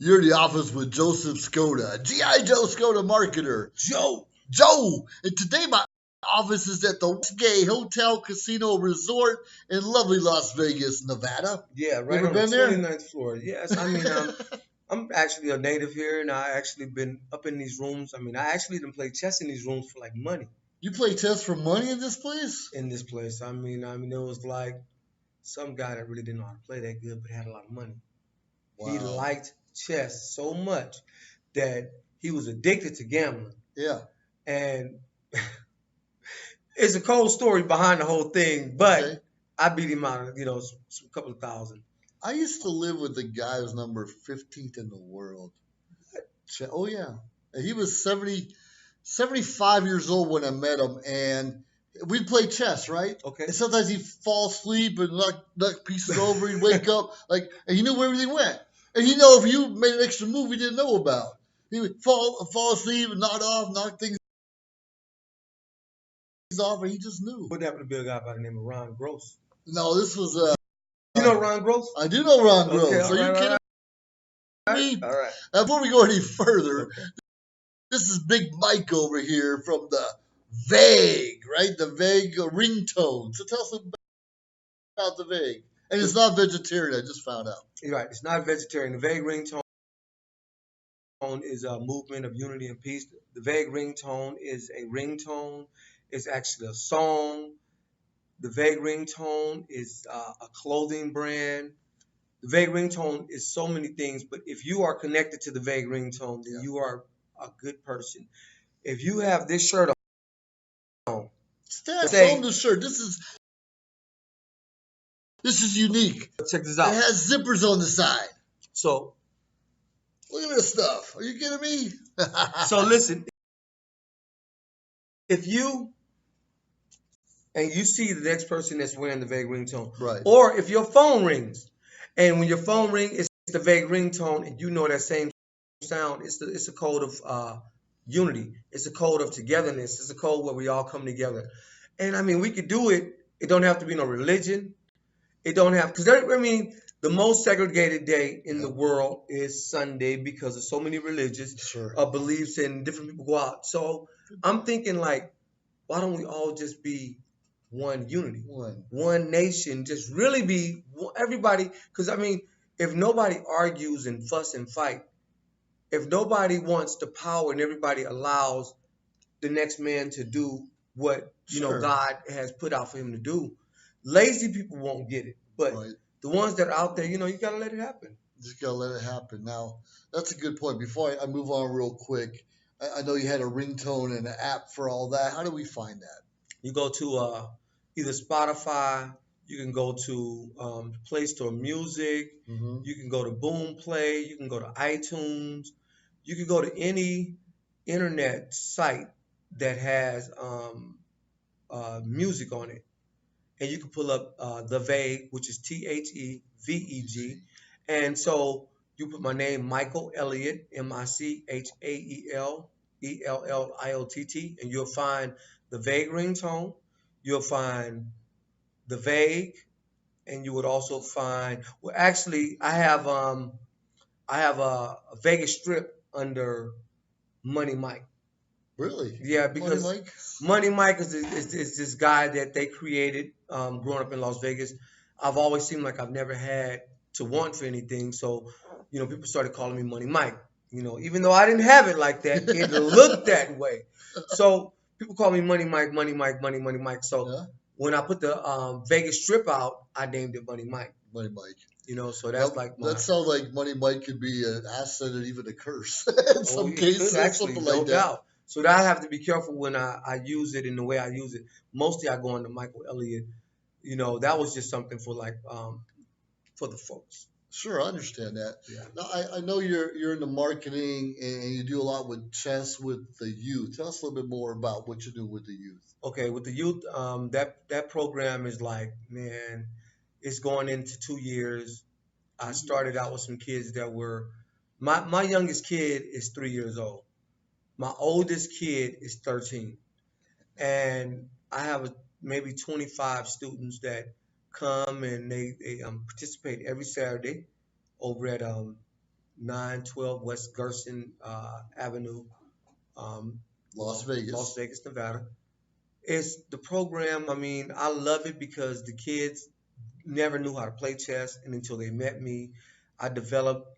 You're in the office with Joseph Skoda, G.I. Joe Skoda marketer. Joe. Joe! And today my office is at the Westgate Hotel Casino Resort in lovely Las Vegas, Nevada. Yeah, You right ever on the been there? 29th floor. Yes, I mean, I'm actually a native here, and I actually been up in these rooms. I mean, I actually done play chess in these rooms for like money You play chess for money in this place? in this place. I mean, it was like some guy that really didn't know how to play that good, but had a lot of money. He Wow. liked chess so much that he was addicted to gambling, Yeah. and it's a cold story behind the whole thing. But Okay. I beat him out of some couple of thousand. I used to live with the guy who's number 15th in the world. Oh, yeah. And he was 75 years old when I met him, and we'd play chess, right? Okay. And sometimes he'd fall asleep and knock pieces over. He'd wake up, and he knew where everything went. And he know if you made an extra move he didn't know about. He would fall asleep and knock things off, and he just knew. What happened to be a guy by the name of Ron Gross? No, this was, You know Ron Gross? I do know Ron Gross. Okay, Are you kidding me? All right. Before we go any further, Okay. this is Big Mike over here from the Vague, right? The Vague ringtone. So tell us about the Vague. And it's not vegetarian, I just found out. You're right. It's not vegetarian. The vague ringtone is a movement of unity and peace. The vague ringtone is a ringtone. It's actually a song. The vague ringtone is a clothing brand. The vague ringtone is so many things, but if you are connected to the vague ringtone, then you are a good person. If you have this shirt on, Stan, say, show them the shirt. This is unique. check this It out. has zippers on the side. So Look at this stuff. Are you kidding me? So listen, if you and you see the next person that's wearing the vague ringtone, Right. or if your phone rings, and when your phone rings, it's the vague ringtone, and you know that same sound, it's a code of unity. It's a code of togetherness. It's a code where we all come together. And I mean, we could do it. It don't have to be no religion. It don't have because I mean, the most segregated day in the world is Sunday because of so many religious Sure. beliefs and different people go out. So I'm thinking like, why don't we all just be one unity, one nation, just really be everybody? Because I mean, if nobody argues and fuss and fight, if nobody wants the power and everybody allows the next man to do what Sure. God has put out for him to do, lazy people won't get it. But Right. the ones that are out there, you gotta let it happen. Just gotta let it happen. Now, that's a good point. Before I move on real quick, I know you had a ringtone and an app for all that. How do we find that? You go to either Spotify, you can go to Play Store Music, Mm-hmm. you can go to Boom Play, you can go to iTunes, you can go to any internet site that has music on it, and you can pull up The Vague, which is THEVEG, and so you put my name, Michael Elliott, MICHAELELLIOTT, and you'll find The Vague ringtone. You'll find The Vague, and you would also find. Well, actually, I have a Vegas strip under Money Mike. Really? Yeah, because Money Mike? Money Mike is this guy that they created growing up in Las Vegas. I've always seemed like I've never had to want for anything. So, people started calling me Money Mike. Even though I didn't have it like that, it looked that way. So people call me Money Mike, Money Mike, Money Mike. So Yeah. when I put the Vegas strip out, I named it Money Mike. Money Mike. So that's like that sounds like Money Mike could be an asset and even a curse in some it cases, could actually, something no like that. doubt. So that I have to be careful when I use it in the way I use it. Mostly I go into Michael Elliott. That was just something for like for the folks. Sure, I understand that. Yeah. Now, I know you're into marketing and you do a lot with chess with the youth. Tell us a little bit more about what you do with the youth. Okay, with the youth, that program is like, man, it's going into 2 years. I started out with some kids that were my youngest kid is 3 years old. My oldest kid is 13. And I have maybe 25 students that come and they participate every Saturday over at 912 West Gerson Avenue, Las Vegas. Las Vegas, Nevada. It's the program. I mean, I love it because the kids never knew how to play chess, and until they met me, I developed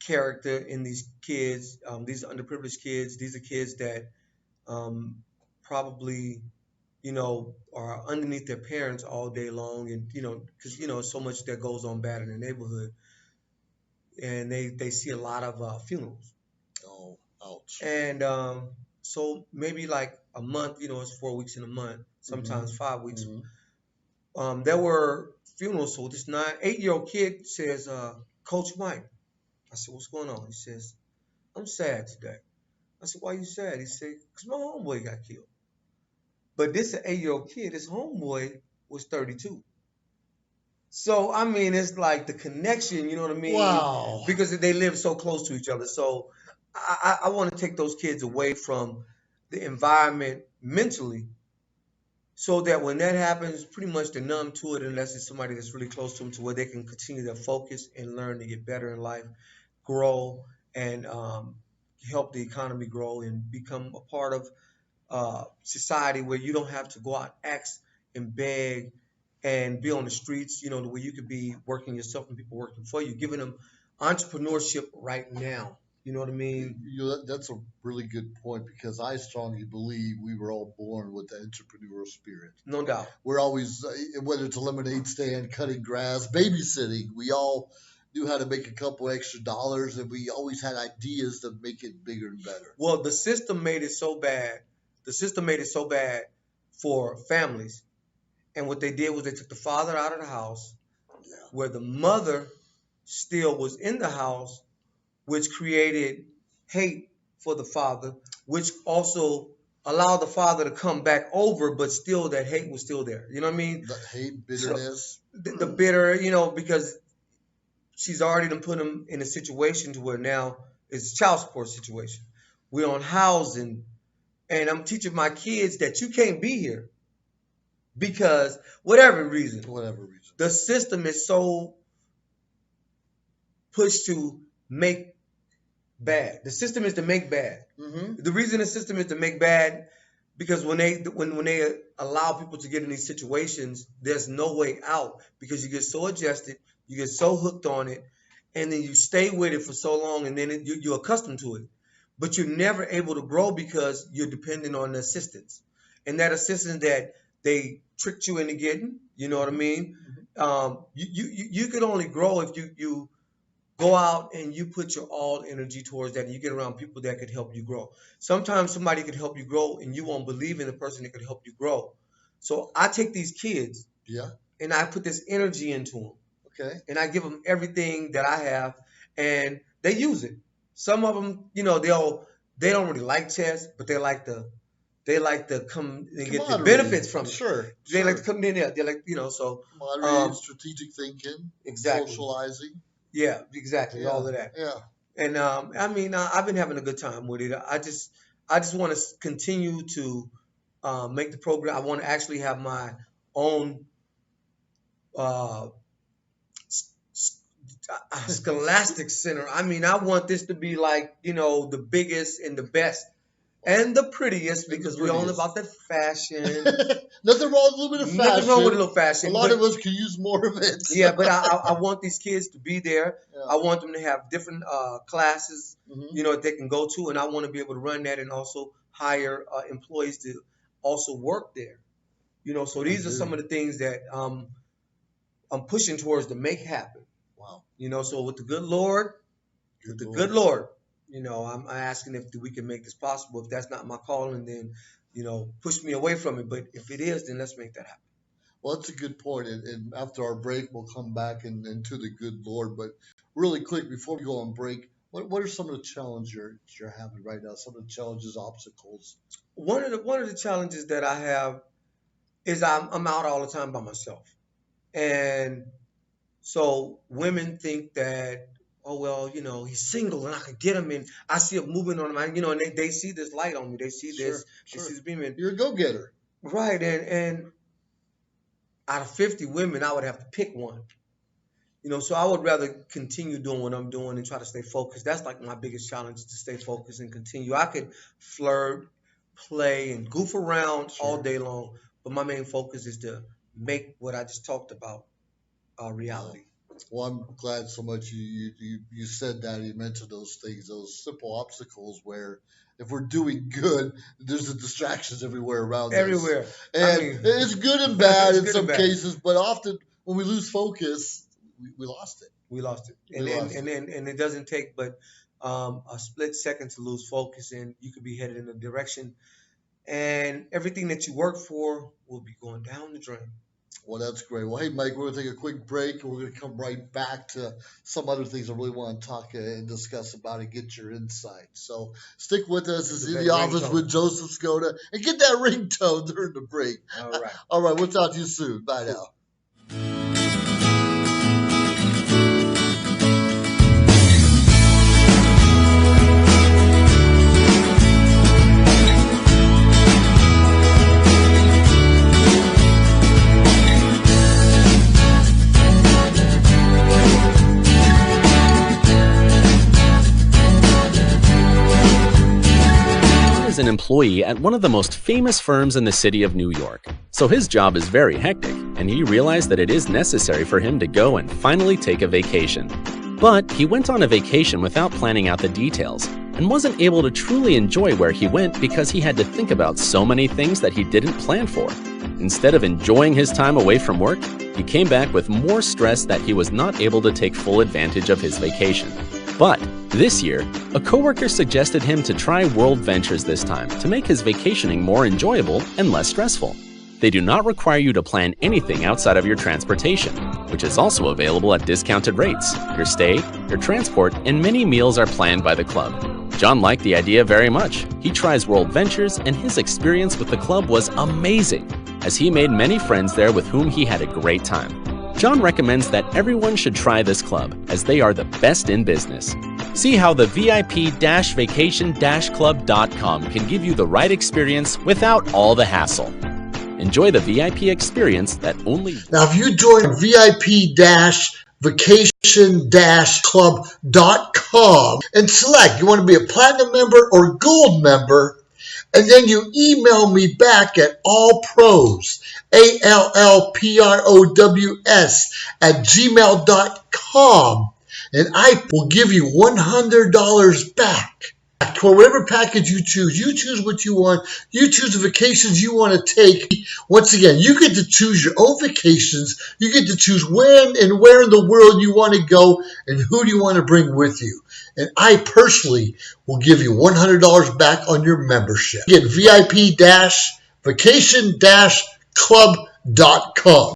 character in these kids. These are underprivileged kids. These are kids that probably are underneath their parents all day long, and because so much that goes on bad in the neighborhood, and they see a lot of funerals. Oh, ouch. And so maybe like a month, it's 4 weeks in a month, sometimes 5 weeks. There were funerals. So this 8-year-old kid says, Coach Mike. I said, what's going on? He says, I'm sad today. I said, why you sad? He said, because my homeboy got killed. But this 8-year-old kid, his homeboy was 32. So, I mean, it's like the connection, you know what I mean? Wow. Because they live so close to each other. So I want to take those kids away from the environment mentally so that when that happens, pretty much they're numb to it unless it's somebody that's really close to them to where they can continue their focus and learn to get better in life, grow, and help the economy grow and become a part of society where you don't have to go out, ask and beg and be on the streets, the way you could be working yourself and people working for you, giving them entrepreneurship right now. You know what I mean? That's a really good point because I strongly believe we were all born with the entrepreneurial spirit. No doubt. We're always, whether it's a lemonade stand, cutting grass, babysitting, we all knew how to make a couple extra dollars, and we always had ideas to make it bigger and better. Well, the system made it so bad. The system made it so bad for families. And what they did was they took the father out of the house, where the mother still was in the house, which created hate for the father, which also allowed the father to come back over, but still that hate was still there. You know what I mean? The hate, bitterness. So, the bitter, because she's already done put him in a situation to where now it's a child support situation. We're on housing, and I'm teaching my kids that you can't be here because whatever reason, the system is so pushed to make bad. The system is to make bad. Mm-hmm. The reason the system is to make bad because when they allow people to get in these situations, there's no way out because you get so adjusted, you get so hooked on it, and then you stay with it for so long, and then you're accustomed to it. But you're never able to grow because you're dependent on the assistance, and that assistance that they tricked you into getting. You know what I mean? Mm-hmm. You could only grow if you go out and you put your all energy towards that and you get around people that could help you grow. Sometimes somebody could help you grow and you won't believe in the person that could help you grow. So I take these kids and I put this energy into them. Okay. And I give them everything that I have and they use it. Some of them, they don't really like chess, but they like to come and get the benefits from it. Sure. They like to come in there. They like, so. Strategic thinking. Exactly. Socializing. Yeah, exactly. All of that. Yeah. And I've been having a good time with it. I just want to continue to make the program. I want to actually have my own scholastic center. I mean, I want this to be like, the biggest and the best and the prettiest because we're all about the fashion. Nothing wrong with a little bit of fashion. Nothing wrong with a little fashion. A lot of us could use more of it. Yeah, but I want these kids to be there. Yeah. I want them to have different classes, that they can go to, and I want to be able to run that and also hire employees to also work there. So these are some of the things that I'm pushing towards to make happen. Wow. So with the good Lord, I'm asking if we can make this possible. If that's not my calling, then, push me away from it. But if it is, then let's make that happen. Well, that's a good point. And after our break, we'll come back and to the good Lord. But really quick, before we go on break, what are some of the challenges you're having right now? Some of the challenges, obstacles? One of the challenges that I have is I'm out all the time by myself. And so women think that, oh, well, he's single and I can get him and I see a movement on him, and they see this light on me. They see this, They see this beam. You're a go-getter. Right. And out of 50 women, I would have to pick one. So I would rather continue doing what I'm doing and try to stay focused. That's like my biggest challenge, to stay focused and continue. I could flirt, play, and goof around all Sure. day long, but my main focus is to make what I just talked about Wow. reality. Well, I'm glad so much you said that. You mentioned those things, those simple obstacles where if we're doing good, there's the distractions everywhere around us. Everywhere. I And mean, it's good and bad it's in good and some bad. cases, but often when we lose focus, we lost it. We lost it, We lost it. and it doesn't take but a split second to lose focus, and you could be headed in a direction, and everything that you work for will be going down the drain. Well, that's great. Well, hey, Mike, we're going to take a quick break and we're going to come right back to some other things I really want to talk and discuss about and get your insight. So stick with us. It's The in big the office ringtone. with Joseph Skoda and get that ringtone during the break. All right. All right, we'll talk to you soon. Bye Cool. now. Is an employee at one of the most famous firms in the city of New York. So his job is very hectic, and he realized that it is necessary for him to go and finally take a vacation. But he went on a vacation without planning out the details, and wasn't able to truly enjoy where he went because he had to think about so many things that he didn't plan for. Instead of enjoying his time away from work, he came back with more stress that he was not able to take full advantage of his vacation. But this year, a coworker suggested him to try World Ventures this time to make his vacationing more enjoyable and less stressful. They do not require you to plan anything outside of your transportation, which is also available at discounted rates. Your stay, your transport, and many meals are planned by the club. John liked the idea very much. He tries World Ventures, and his experience with the club was amazing, as he made many friends there with whom he had a great time. John recommends that everyone should try this club, as they are the best in business. See how the VIP-vacation-club.com can give you the right experience without all the hassle. Enjoy the VIP experience that only... Now, if you join VIP-vacation-club.com and select you want to be a platinum member or gold member, and then you email me back at allpros, ALLPROWS @gmail.com, and I will give you $100 back. For whatever package you choose what you want, you choose the vacations you want to take. Once again, you get to choose your own vacations, you get to choose when and where in the world you want to go, and who do you want to bring with you. And I personally will give you $100 back on your membership. Again, VIP-vacation-club.com.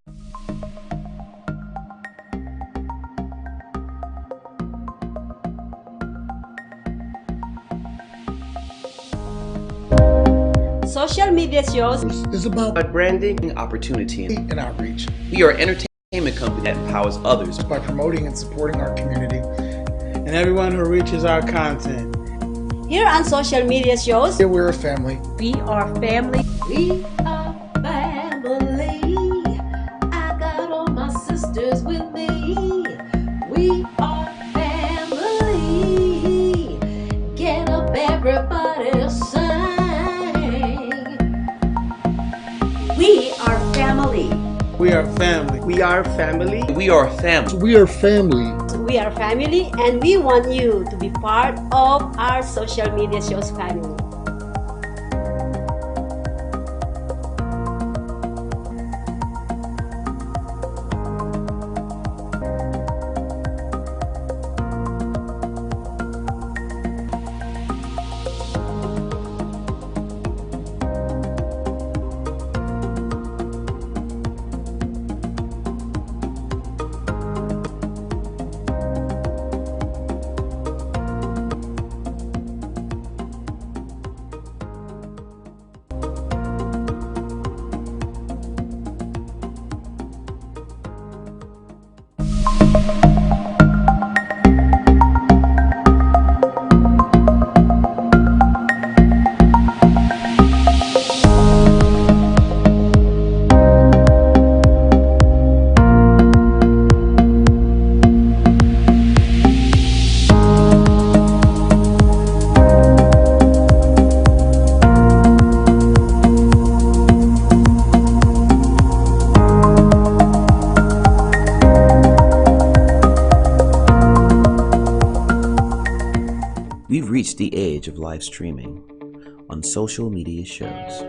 Social media shows Is about branding, opportunity, and outreach we are an entertainment company that empowers others. by promoting and supporting our community. and everyone who reaches our content. here on social media shows. Here we're a family. We are family. We are family. I got all my sisters with me. We are family. Get up, everybody, sing. We are family. We are family. We are family. We are family. we are family. We are family, and we want you to be part of our social media shows family. age of live streaming on social media shows.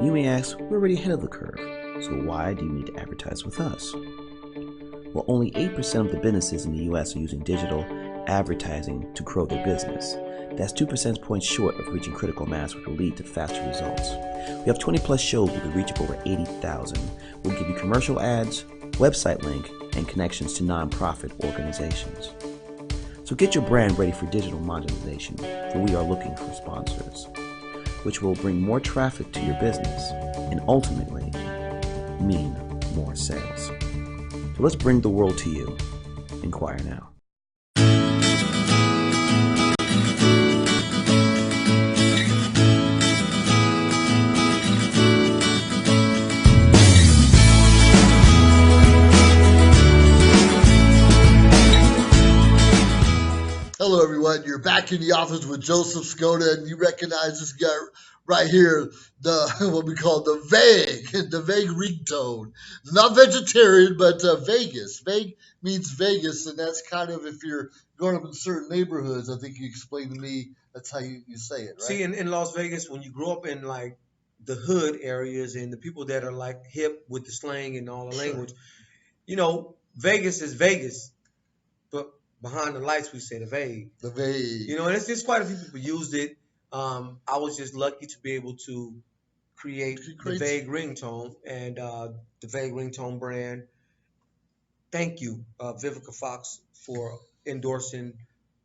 You may ask, we're already ahead of the curve, so why do you need to advertise with us? Well, only 8% of the businesses in the US are using digital advertising to grow their business. That's 2 percentage points short of reaching critical mass, which will lead to faster results. We have 20 plus shows with a reach of over 80,000. We'll give you commercial ads, website link, and connections to nonprofit organizations. So get your brand ready for digital monetization, for we are looking for sponsors, which will bring more traffic to your business and ultimately mean more sales. So let's bring the world to you. Inquire now. Hello, everyone. You're back in the office with Joseph Skoda, and you recognize this guy right here, the what we call the vague ringtone. Not vegetarian, but Vegas. Vague means Vegas, and that's kind of if you're growing up in certain neighborhoods. I think you explained to me that's how you say it, right? See, in Las Vegas, when you grow up in like the hood areas and the people that are like hip with the slang and all the language, you know, Vegas is Vegas, but behind the lights we say the vague. The vague. You know, and it's just quite a few people used it. I was just lucky to be able to create the vague ringtone and the vague ringtone brand. Thank you, Vivica Fox, for endorsing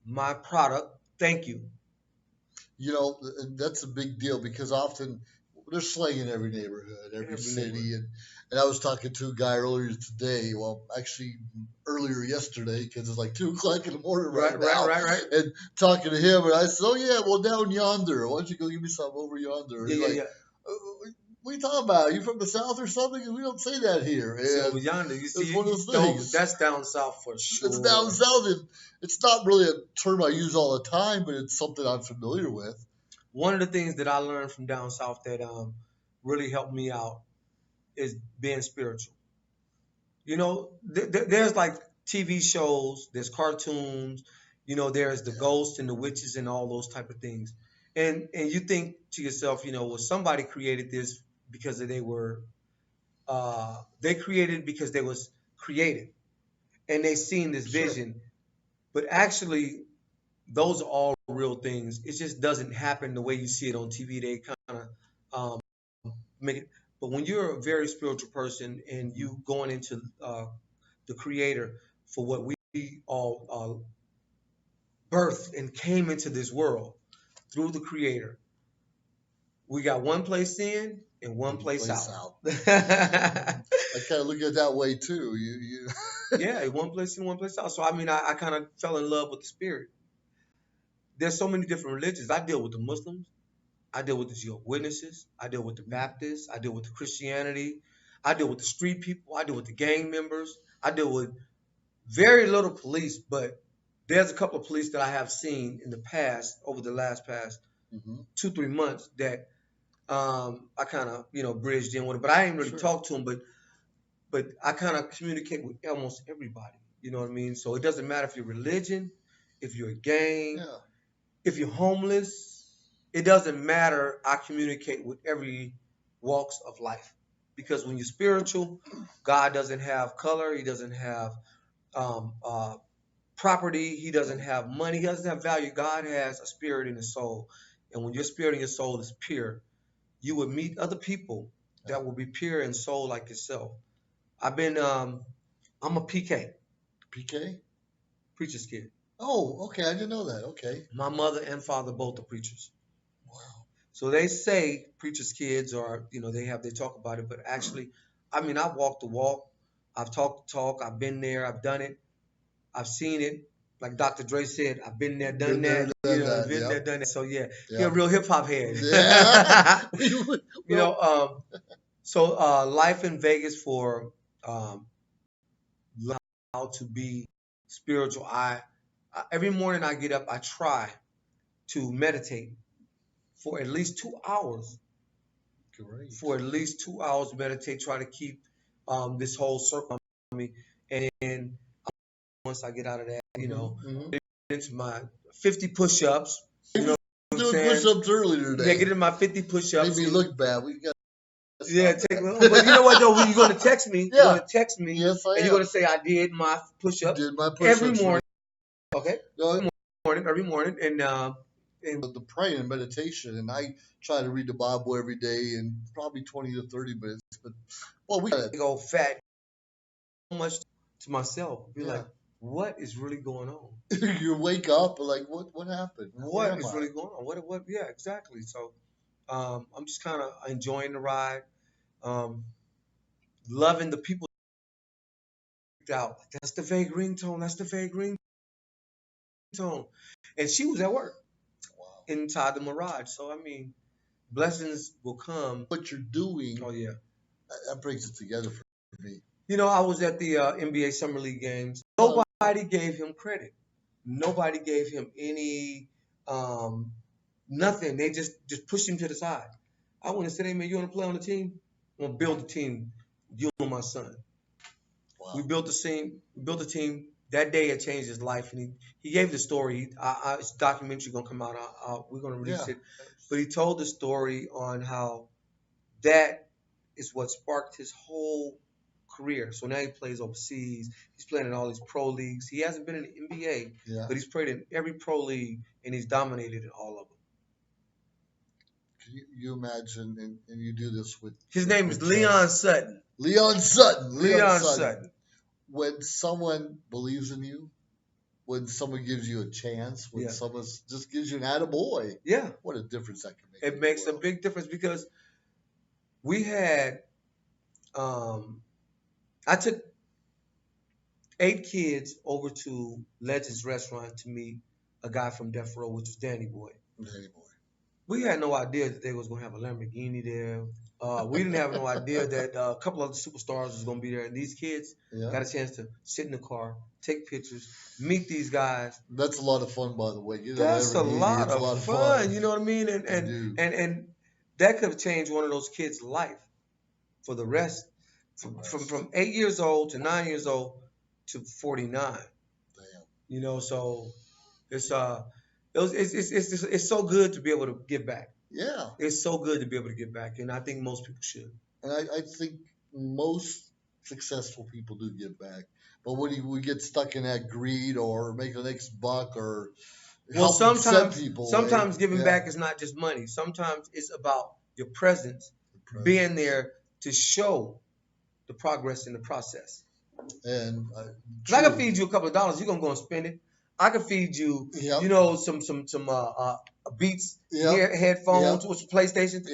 my product. Thank you. You know, that's a big deal because often there's slang in every neighborhood, every city. And I was talking to a guy earlier today, well, actually earlier yesterday, because it's like 2 o'clock in the morning right now. Right. And talking to him, and I said, oh, yeah, well, down yonder. Why don't you go give me some over yonder? Yeah. What are you talking about? Are you from the South or something? We don't say that here. So over yonder, you see, it's one of those things. That's down south for sure. It's down south, and it's not really a term I use all the time, but it's something I'm familiar with. One of the things that I learned from down south that really helped me out is being spiritual. You know, there's like TV shows, there's cartoons, you know, there's the ghosts and the witches and all those type of things. And you think to yourself, you know, well, somebody created this because they were, they created because they was creative and they seen this vision. But actually, those are all real things. It just doesn't happen the way you see it on TV. They kind of make it. But when you're a very spiritual person and you going into the Creator for what we all birthed and came into this world through the Creator, we got one place in and one place out. I kind of look at it that way too. Yeah, one place in, one place out. So I mean, I kind of fell in love with the spirit. There's so many different religions. I deal with the Muslims. I deal with the Jehovah's Witnesses. I deal with the Baptists. I deal with the Christianity. I deal with the street people. I deal with the gang members. I deal with very little police, but there's a couple of police that I have seen in the past, over the last 2-3 months that I kind of, you know, bridged in with it. But I ain't really talked to them, but I kind of communicate with almost everybody. You know what I mean? So it doesn't matter if you're religion, if you're a gang, if you're homeless. It doesn't matter. I communicate with every walks of life because when you're spiritual, God doesn't have color. He doesn't have property. He doesn't have money. He doesn't have value. God has a spirit in his soul. And when your spirit in your soul is pure, you will meet other people that will be pure in soul like yourself. I'm a PK. PK? Preacher's kid. Oh, okay. I didn't know that. Okay. My mother and father both are preachers. Wow. So they say preachers' kids are, you know, they talk about it, but actually, I mean, I've walked the walk, I've talked the talk, I've been there, I've done it, I've seen it. Like Dr. Dre said, I've been there, done that, done that. So yeah, you're a real hip hop head. Yeah. You know, so life in Vegas for how to be spiritual. I every morning I get up, I try to meditate for at least 2 hours. Great. For at least 2 hours, meditate. Try to keep this whole circle on me, and once I get out of that, you know, into my 50 push-ups. You know what I'm Doing saying? push-ups earlier Yeah, today. get in my 50 push-ups. Made me look bad. We got Yeah, but you know what though? When you're gonna text me, Yeah. you're gonna text me, Yes, I and am. you're gonna say I did my push-ups Did my push-ups every morning. Okay, every morning, and the praying and meditation, and I try to read the Bible every day, and probably 20 to 30 minutes. But well, we got big old fat so much to myself. Be Yeah. like, what is really going on? you wake up and like, what happened? Where What am is I? really going on? What? Yeah, exactly. So, I'm just kind of enjoying the ride, loving the people out. That's the vague ringtone. That's the vague ringtone. And she was at work Wow. inside the Mirage. So I mean, blessings will come. What you're doing, Oh yeah. that brings it together for me. You know, I was at the NBA Summer League games. Nobody gave him credit. Nobody gave him any nothing. They just pushed him to the side. I went and said, "Hey man, you want to play on the team? I'm gonna build a team. You and my son." Wow. We built the team. We built a team. That day it changed his life, and he gave the story. It's documentary gonna come out. We're gonna release it. But he told the story on how that is what sparked his whole career. So now he plays overseas. He's playing in all these pro leagues. He hasn't been in the NBA, Yeah. but he's played in every pro league, and he's dominated in all of them. Can you imagine, and you do this with... His name is Leon Sutton. Leon Sutton. Leon Sutton. When someone believes in you, when someone gives you a chance, when Yeah. someone just gives you an attaboy, Yeah. what a difference that can make. It makes a big difference because we had, I took 8 kids over to Legends Restaurant to meet a guy from Death Row, which was Danny Boy. Danny Boy. We had no idea that they was going to have a Lamborghini there. We didn't have no idea that a couple other superstars was going to be there. And these kids got a chance to sit in the car, take pictures, meet these guys. That's a lot of fun, by the way. That's a lot of fun. You know what I mean? And that could have changed one of those kids' life for the rest. From 8 years old to 9 years old to 49. Damn. You know, so it's so good to be able to give back. Yeah. It's so good to be able to give back, and I think most people should. And I think most successful people do give back. But when we get stuck in that greed or make the next buck or sometimes giving back is not just money. Sometimes it's about your presence. Being there to show the progress in the process. And I can feed you a couple of dollars, you're gonna go and spend it. I can feed you, you know, some Beats, headphones, with some PlayStation,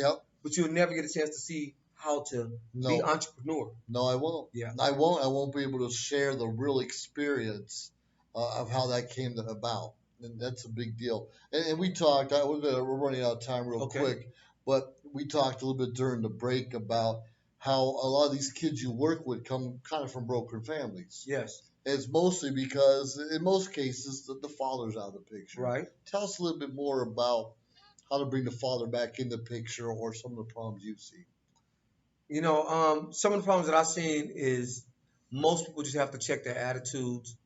but you'll never get a chance to see how to be entrepreneur. No, I won't. Yeah, I won't be able to share the real experience of how that came about, and that's a big deal. And we talked. We're running out of time real quick, but we talked a little bit during the break about how a lot of these kids you work with come kind of from broken families. Yes. It's mostly because, in most cases, the father's out of the picture. Right. Tell us a little bit more about how to bring the father back in the picture or some of the problems you see. You know, some of the problems that I've seen is most people just have to check their attitudes,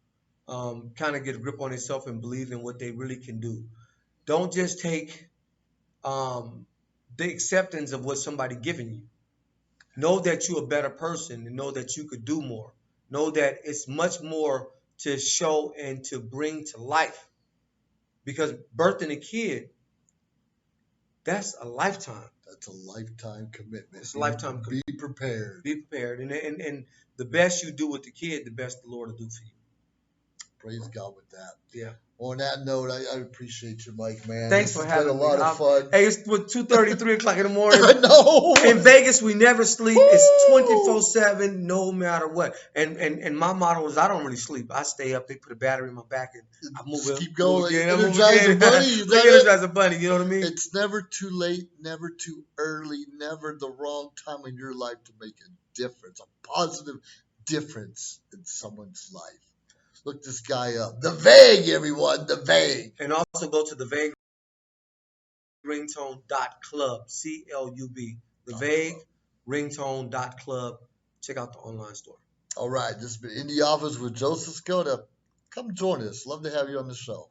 kind of get a grip on themselves and believe in what they really can do. Don't just take the acceptance of what somebody giving you. Know that you're a better person and know that you could do more. Know that it's much more to show and to bring to life. Because birthing a kid, that's a lifetime. That's a lifetime commitment. It's a lifetime commitment. Be prepared. Be prepared. And the best you do with the kid, the best the Lord will do for you. Praise God with that. Yeah. On that note, I appreciate you, Mike, man. Thanks for having me. It's been a lot of fun. Hey, it's 2:30, 3 o'clock in the morning. I know. In Vegas, we never sleep. It's 24/7, no matter what. And my motto is I don't really sleep. I stay up. They put a battery in my back and I move it. Keep going. Energizer bunny. Energizer bunny. You know what I mean? It's never too late, never too early, never the wrong time in your life to make a difference, a positive difference in someone's life. Look this guy up. The Vague, everyone. The Vague. And also go to the Vague ringtone.club. CLUB. The Vague ringtone.club. Check out the online store. All right. This has been In the Office with Joseph Skoda. Come join us. Love to have you on the show.